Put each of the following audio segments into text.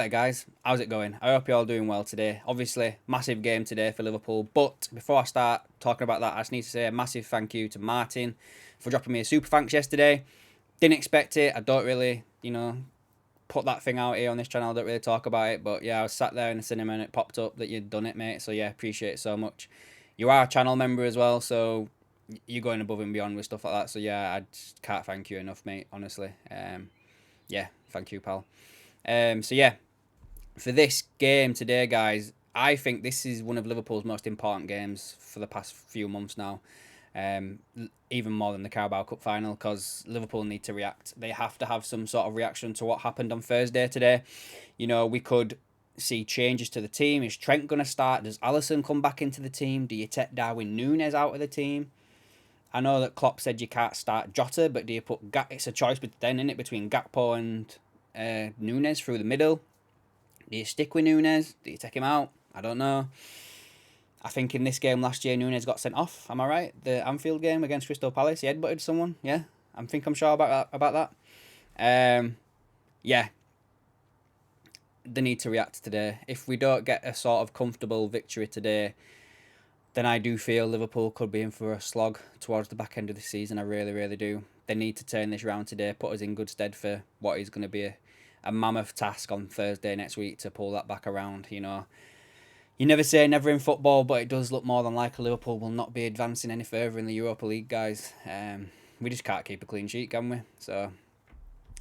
Right, guys, how's it going? I hope you're all doing well today. Obviously, massive game today for Liverpool. But before I start talking about that, I just need to say a massive thank you to Martin for dropping me a super thanks yesterday. Didn't expect it. I don't really, put that thing out here on this channel. I don't really talk about it. But yeah, I was sat there in the cinema and it popped up that you'd done it, mate. So yeah, appreciate it so much. You are a channel member as well, so you're going above and beyond with stuff like that. So yeah, I just can't thank you enough, mate, honestly. Yeah, thank you, pal. So yeah, for this game today, guys, I think this is one of Liverpool's most important games for the past few months now. Even more than the Carabao Cup final, because Liverpool need to react. They have to have some sort of reaction to what happened on Thursday today. We could see changes to the team. Is Trent going to start? Does Alisson come back into the team? Do you take Darwin Núñez out of the team? I know that Klopp said you can't start Jota, but do you put it's a choice then, isn't it, between Gakpo and Núñez through the middle? Do you stick with Núñez? Do you take him out? I don't know. I think in this game last year, Núñez got sent off. Am I right? The Anfield game against Crystal Palace, he headbutted someone. Yeah, I'm sure about that. Yeah, they need to react today. If we don't get a sort of comfortable victory today, then I do feel Liverpool could be in for a slog towards the back end of the season. I really, really do. They need to turn this round today, put us in good stead for what is going to be a mammoth task on Thursday next week to pull that back around. You never say never in football, but it does look more than likely Liverpool will not be advancing any further in the Europa League, guys. We just can't keep a clean sheet, can we? So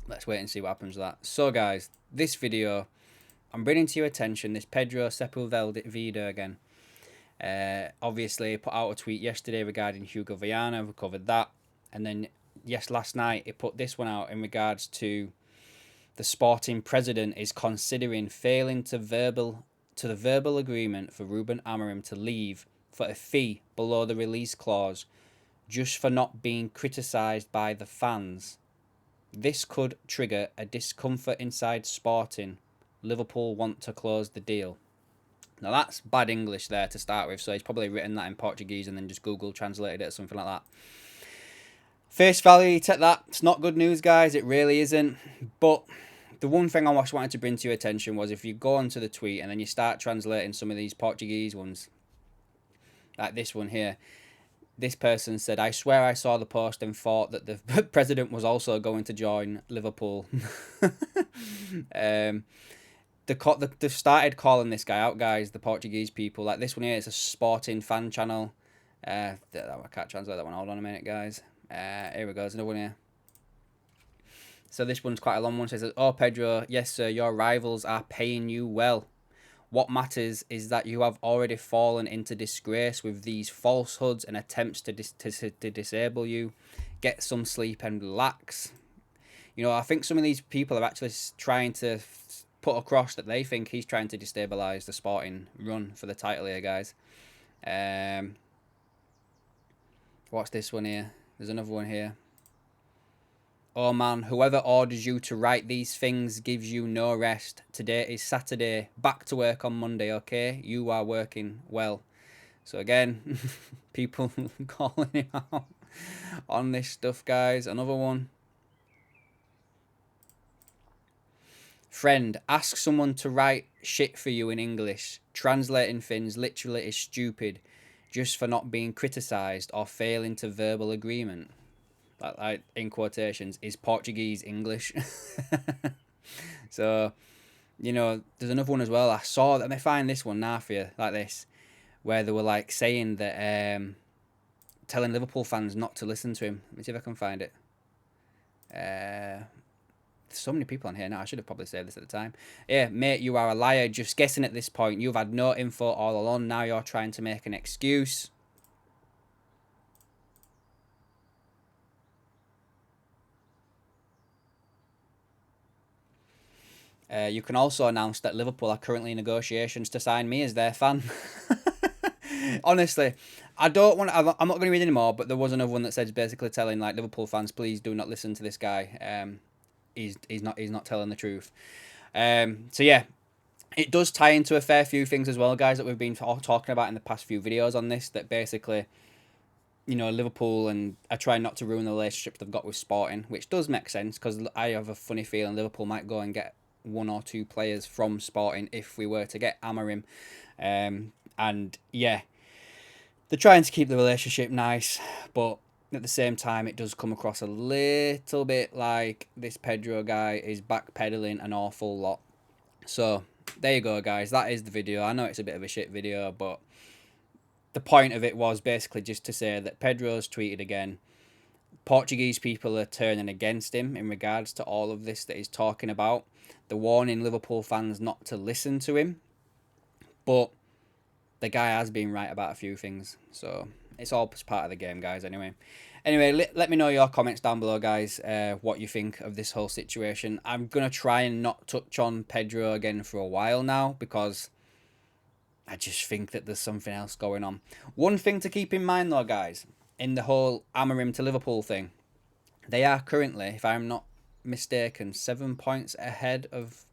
let's wait and see what happens with that. So, guys, this video, I'm bringing to your attention this Pedro Sepulveda video again. Obviously, put out a tweet yesterday regarding Hugo Viana. We covered that. And then, last night, it put this one out in regards to the Sporting president is considering failing to the verbal agreement for Ruben Amorim to leave for a fee below the release clause just for not being criticised by the fans. This could trigger a discomfort inside Sporting. Liverpool want to close the deal. Now that's bad English there to start with, so he's probably written that in Portuguese and then just Google translated it or something like that. Face value, take that. It's not good news, guys. It really isn't. But the one thing I just wanted to bring to your attention was if you go onto the tweet and then you start translating some of these Portuguese ones, like this one here, this person said, "I swear I saw the post and thought that the president was also going to join Liverpool." They've started calling this guy out, guys, the Portuguese people. Like this one here is a Sporting fan channel. I can't translate that one. Hold on a minute, guys. Here we go. There's another one here. So this one's quite a long one. It says, "Oh, Pedro, yes, sir, your rivals are paying you well. What matters is that you have already fallen into disgrace with these falsehoods and attempts to disable you. Get some sleep and relax." I think some of these people are actually trying to put across that they think he's trying to destabilise the Sporting run for the title here, guys. What's this one here? There's another one here. "Oh man, whoever orders you to write these things gives you no rest. Today is Saturday. Back to work on Monday, okay? You are working well." So again, people calling him out on this stuff, guys. Another one. "Friend, ask someone to write shit for you in English. Translating things literally is stupid just for not being criticised or failing to verbal agreement." Like in quotations, is Portuguese English. So, there's another one as well. I saw that they find this one now for you, like this, where they were like saying that, telling Liverpool fans not to listen to him. Let me see if I can find it. There's so many people on here now. I should have probably said this at the time. "Yeah, mate, you are a liar. Just guessing at this point. You've had no info all along. Now you're trying to make an excuse." "You can also announce that Liverpool are currently in negotiations to sign me as their fan." Honestly, I don't want. I'm not going to read anymore. But there was another one that says basically telling like Liverpool fans, please do not listen to this guy. He's not telling the truth. So yeah, it does tie into a fair few things as well, guys, that we've been talking about in the past few videos on this. That basically, Liverpool and are trying not to ruin the relationship they've got with Sporting, which does make sense because I have a funny feeling Liverpool might go and get one or two players from Sporting if we were to get Amorim. And yeah, they're trying to keep the relationship nice, but at the same time, it does come across a little bit like this Pedro guy is backpedaling an awful lot. So there you go, guys. That is the video. I know it's a bit of a shit video, but the point of it was basically just to say that Pedro's tweeted again. Portuguese people are turning against him in regards to all of this that he's talking about. They're warning Liverpool fans not to listen to him. But the guy has been right about a few things. So it's all part of the game, guys, anyway. Anyway, let me know your comments down below, guys, what you think of this whole situation. I'm going to try and not touch on Pedro again for a while now because I just think that there's something else going on. One thing to keep in mind, though, guys, in the whole Amorim to Liverpool thing, they are currently, if I'm not mistaken, 7 points ahead of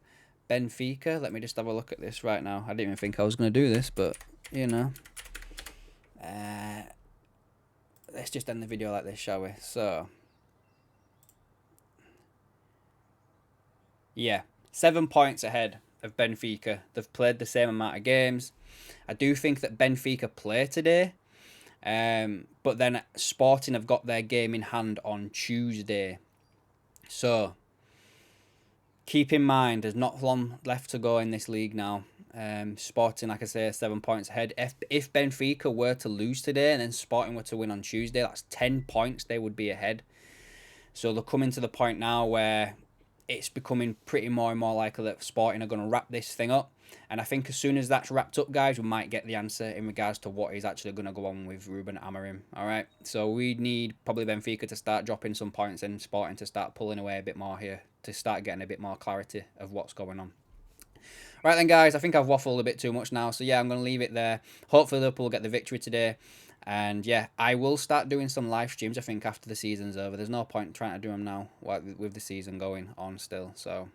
Benfica. Let me just have a look at this right now. I didn't even think I was going to do this, but, you know. Let's just end the video like this, shall we? So, yeah, 7 points ahead of Benfica. They've played the same amount of games. I do think that Benfica play today. But then Sporting have got their game in hand on Tuesday. So, keep in mind, there's not long left to go in this league now. Sporting, like I say, 7 points ahead. If Benfica were to lose today and then Sporting were to win on Tuesday, that's 10 points they would be ahead. So they're coming to the point now where it's becoming pretty more and more likely that Sporting are going to wrap this thing up. And I think as soon as that's wrapped up, guys, we might get the answer in regards to what is actually going to go on with Ruben Amorim. All right. So we need probably Benfica to start dropping some points and Sporting to start pulling away a bit more here to start getting a bit more clarity of what's going on. Right then, guys, I think I've waffled a bit too much now. So, yeah, I'm going to leave it there. Hopefully, Liverpool will get the victory today. And, yeah, I will start doing some live streams, I think, after the season's over. There's no point trying to do them now with the season going on still. So,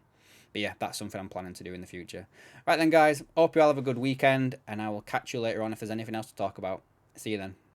but, yeah, that's something I'm planning to do in the future. Right then, guys, hope you all have a good weekend. And I will catch you later on if there's anything else to talk about. See you then.